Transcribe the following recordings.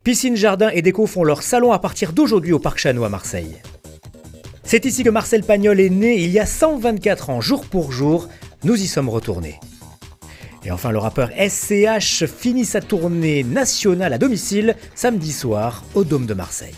Piscine, jardin et déco font leur salon à partir d'aujourd'hui au Parc Chano à Marseille. C'est ici que Marcel Pagnol est né il y a 124 ans, jour pour jour. Nous y sommes retournés. Et enfin, le rappeur SCH finit sa tournée nationale à domicile samedi soir au Dôme de Marseille.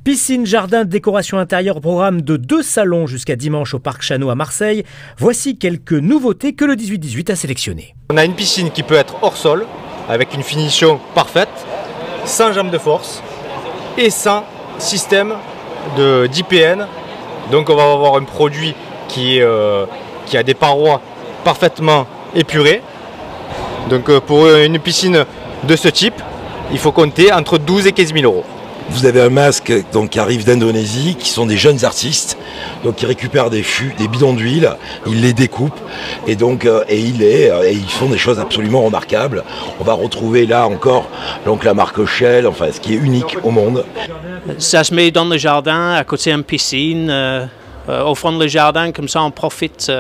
Piscine, jardin, décoration intérieure, programme de 2 salons jusqu'à dimanche au Parc Chano à Marseille. Voici quelques nouveautés que le 18-18 a sélectionnées. On a une piscine qui peut être hors sol, avec une finition parfaite, sans jambe de force et sans système d'IPN. Donc on va avoir un produit qui a des parois parfaitement épurées. Donc pour une piscine de ce type, il faut compter entre 12 et 15 000 euros. Vous avez un masque donc, qui arrive d'Indonésie, qui sont des jeunes artistes, donc qui récupèrent des fûts, des bidons d'huile, ils les découpent et donc ils font des choses absolument remarquables. On va retrouver là encore donc la marque Shell, enfin ce qui est unique au monde. Ça se met dans le jardin à côté d'une piscine. Au fond du jardin, comme ça on profite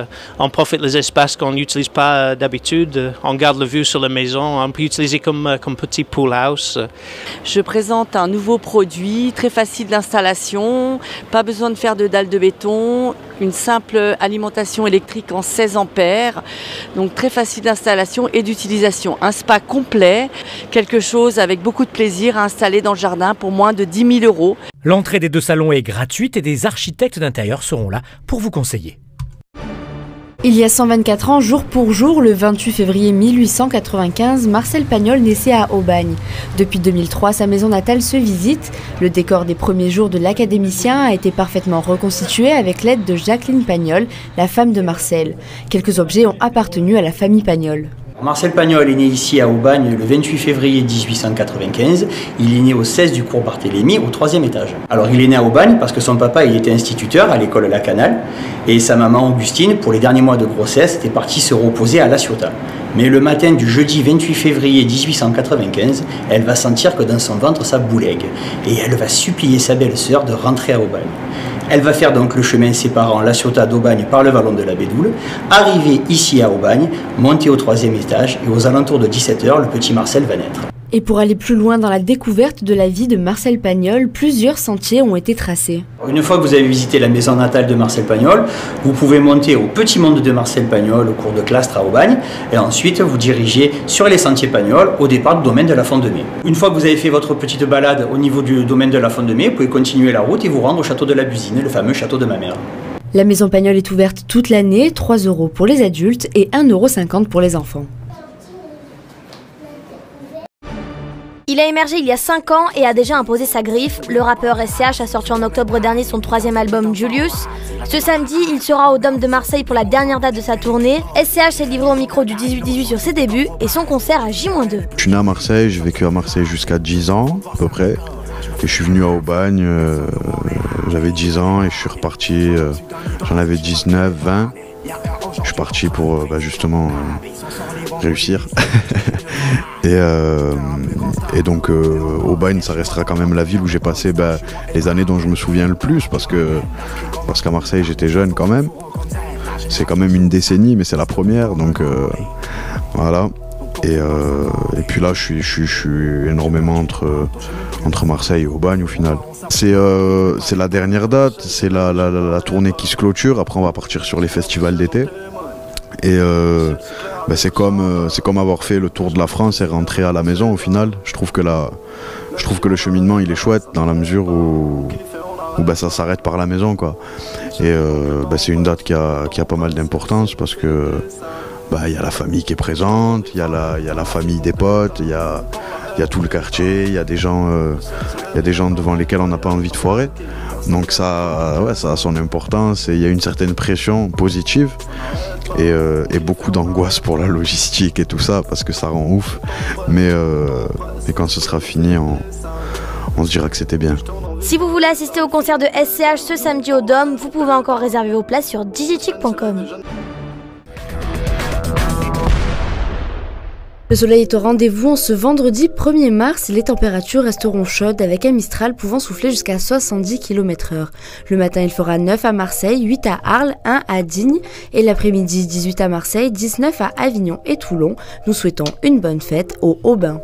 des espaces qu'on n'utilise pas d'habitude, on garde la vue sur la maison, on peut utiliser comme petit pool house. Je présente un nouveau produit, très facile d'installation, pas besoin de faire de dalles de béton, une simple alimentation électrique en 16 ampères, donc très facile d'installation et d'utilisation. Un spa complet, quelque chose avec beaucoup de plaisir à installer dans le jardin pour moins de 10 000 euros. L'entrée des 2 salons est gratuite et des architectes d'intérieur seront là pour vous conseiller. Il y a 124 ans, jour pour jour, le 28 février 1895, Marcel Pagnol naissait à Aubagne. Depuis 2003, sa maison natale se visite. Le décor des premiers jours de l'académicien a été parfaitement reconstitué avec l'aide de Jacqueline Pagnol, la femme de Marcel. Quelques objets ont appartenu à la famille Pagnol. Marcel Pagnol est né ici à Aubagne le 28 février 1895. Il est né au 16 du cours Barthélemy, au 3e étage. Alors il est né à Aubagne parce que son papa il était instituteur à l'école La Canale et sa maman Augustine, pour les derniers mois de grossesse, était partie se reposer à La Ciotat. Mais le matin du jeudi 28 février 1895, elle va sentir que dans son ventre ça boulègue et elle va supplier sa belle-sœur de rentrer à Aubagne. Elle va faire donc le chemin séparant La Ciotat d'Aubagne par le vallon de la Bédoule, arriver ici à Aubagne, monter au 3e étage et aux alentours de 17 h, le petit Marcel va naître. Et pour aller plus loin dans la découverte de la vie de Marcel Pagnol, plusieurs sentiers ont été tracés. Une fois que vous avez visité la maison natale de Marcel Pagnol, vous pouvez monter au petit monde de Marcel Pagnol au cours de Clastres à Aubagne et ensuite vous dirigez sur les sentiers Pagnol au départ du domaine de la Font de Mai. Une fois que vous avez fait votre petite balade au niveau du domaine de la Font de Mai, vous pouvez continuer la route et vous rendre au château de la Busine, le fameux château de ma mère. La maison Pagnol est ouverte toute l'année, 3 € pour les adultes et 1,50 € pour les enfants. Il a émergé il y a 5 ans et a déjà imposé sa griffe. Le rappeur SCH a sorti en octobre dernier son 3e album Julius. Ce samedi, il sera au Dôme de Marseille pour la dernière date de sa tournée. SCH s'est livré au micro du 18-18 sur ses débuts et son concert à J-2. Je suis né à Marseille, j'ai vécu à Marseille jusqu'à 10 ans à peu près. Et je suis venu à Aubagne, j'avais 10 ans et je suis reparti, j'en avais 19, 20. Je suis parti pour justement réussir. Et donc Aubagne, ça restera quand même la ville où j'ai passé les années dont je me souviens le plus parce qu'à Marseille j'étais jeune quand même. C'est quand même une décennie, mais c'est la première, donc voilà. Et puis là, je suis énormément entre Marseille et Aubagne au final. C'est la dernière date, c'est la tournée qui se clôture. Après, on va partir sur les festivals d'été. Et c'est comme avoir fait le tour de la France et rentrer à la maison au final. Je trouve que le cheminement il est chouette dans la mesure où ça s'arrête par la maison, quoi. Et c'est une date qui a pas mal d'importance parce que y a la famille qui est présente, il y a la famille des potes, il y a tout le quartier, il y a des gens devant lesquels on n'a pas envie de foirer. Donc ça a son importance et il y a une certaine pression positive et beaucoup d'angoisse pour la logistique et tout ça parce que ça rend ouf. Mais quand ce sera fini, on se dira que c'était bien. Si vous voulez assister au concert de SCH ce samedi au Dôme, vous pouvez encore réserver vos places sur digichic.com. Le soleil est au rendez-vous en ce vendredi 1er mars. Les températures resteront chaudes avec un Mistral pouvant souffler jusqu'à 70 km/h. Le matin, il fera 9 à Marseille, 8 à Arles, 1 à Digne et l'après-midi 18 à Marseille, 19 à Avignon et Toulon. Nous souhaitons une bonne fête aux Aubins.